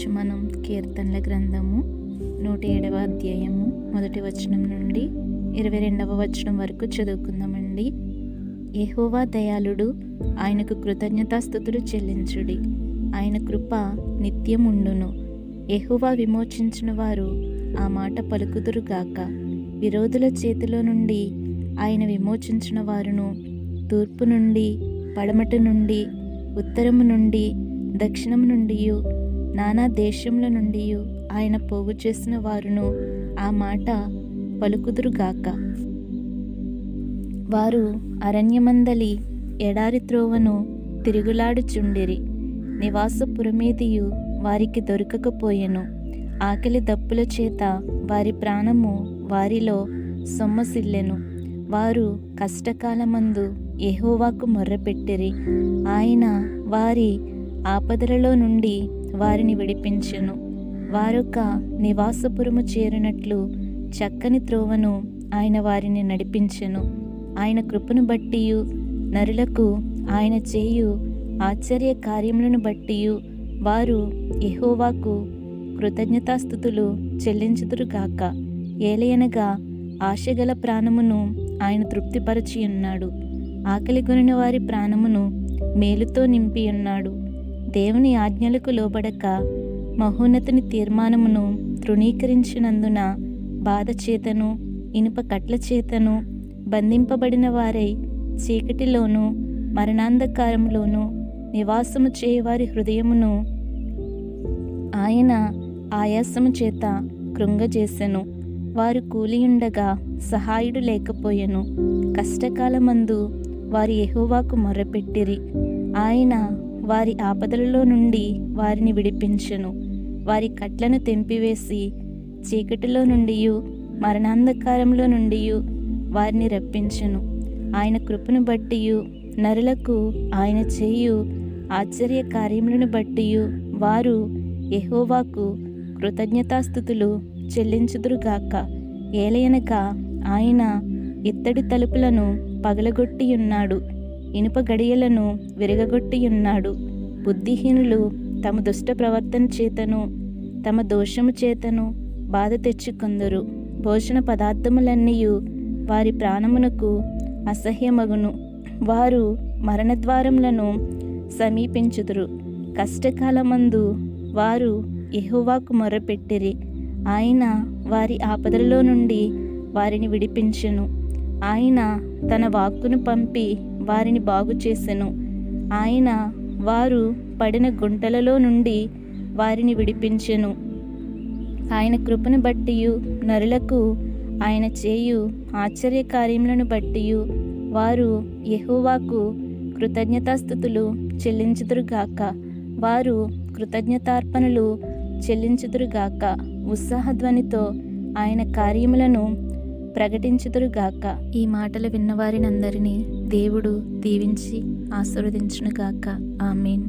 ఈరోజు మనం కీర్తనల గ్రంథము 107వ అధ్యాయము 1వ వచనం నుండి 22వ వచనం వరకు చదువుకుందామండి. యెహోవా దయాళుడు, ఆయనకు కృతజ్ఞతాస్తుతులు చెల్లించుడి. ఆయన కృప నిత్యముండును. యెహోవా విమోచించిన వారు ఆ మాట పలుకుదురుగాక. విరోధుల చేతిలో నుండి ఆయన విమోచించిన వారును, తూర్పు నుండి, పడమట నుండి, ఉత్తరము నుండి, దక్షిణము నుండి, నానా దేశముల నుండి ఆయన పోగు చేసిన వారును ఆ మాట పలుకుదురుగాక. వారు అరణ్యమందలి ఎడారి త్రోవను తిరుగులాడుచుండిరి. నివాసపురమేదియు వారికి దొరకకపోయెను. ఆకలి దప్పుల చేత వారి ప్రాణము వారిలో సొమ్మసిల్లెను. వారు కష్టకాలమందు యెహోవాకు మొర్రపెట్టిరి. ఆయన వారి ఆపదలలో నుండి వారిని విడిపించెను. వారొక నివాసపురము చేరినట్లు చక్కని త్రోవను ఆయన వారిని నడిపించెను. ఆయన కృపను బట్టియు నరులకు ఆయన చేయు ఆశ్చర్య కార్యములను బట్టియు వారు యెహోవాకు కృతజ్ఞతాస్తుతులు చెల్లించుదురుగాక. ఏలయనగా ఆశగల ప్రాణమును ఆయన తృప్తిపరచి ఉన్నాడు. ఆకలిగొనిన వారి ప్రాణమును మేలుతో నింపి ఉన్నాడు. దేవుని ఆజ్ఞలకు లోబడక మహోన్నతుని తీర్మానమును తృణీకరించినందున బాధ చేతను ఇనుప కట్ల చేతను బంధింపబడిన వారై చీకటిలోను మరణాంధకారంలోను నివాసము చేయవారి హృదయమును ఆయన ఆయాసము చేత కృంగజేసెను. వారు కూలియుండగా సహాయుడు లేకపోయెను. కష్టకాలమందు వారి యెహోవాకు మొర్రపెట్టిరి. ఆయన వారి ఆపదలలో నుండి వారిని విడిపించెను. వారి కట్లను తెంపివేసి చీకటిలో నుండి మరణాంధకారంలో నుండి వారిని రప్పించెను. ఆయన కృపను బట్టి నరులకు ఆయన చేయు ఆశ్చర్య కార్యములను బట్టి వారు యెహోవాకు కృతజ్ఞతాస్తుతులు చెల్లించుదురుగాక. ఏలయనగా ఆయన ఇత్తడి తలుపులను పగలగొట్టి ఉన్నాడు, ఇనుప గడియలను విరగగొట్టి ఉన్నాడు. బుద్ధిహీనులు తమ దుష్ట ప్రవర్తన చేతను తమ దోషము చేతను బాధ తెచ్చుకొందురు. భోజన పదార్థములన్నీ వారి ప్రాణమునకు అసహ్యమగును. వారు మరణద్వారములను సమీపించుదురు. కష్టకాలమందు వారు యెహోవాకు మొర్రపెట్టిరి. ఆయన వారి ఆపదలలో నుండి వారిని విడిపించెను. ఆయన తన వాక్కును పంపి వారిని బాగు చేసెను. ఆయన వారు పడిన గుంటలలో నుండి వారిని విడిపించెను. ఆయన కృపను బట్టియు నరులకు ఆయన చేయు ఆశ్చర్య కార్యములను బట్టియు వారు యెహోవాకు కృతజ్ఞతాస్తుతులు చెల్లించుదురుగాక. వారు కృతజ్ఞతార్పణలు చెల్లించుదురుగాక. ఉత్సాహధ్వనితో ఆయన కార్యములను ప్రకటించుదురుగాక. ఈ మాటలు విన్నవారినందరినీ దేవుడు దీవించి ఆశీర్వదించునుగాక. ఆమేన్.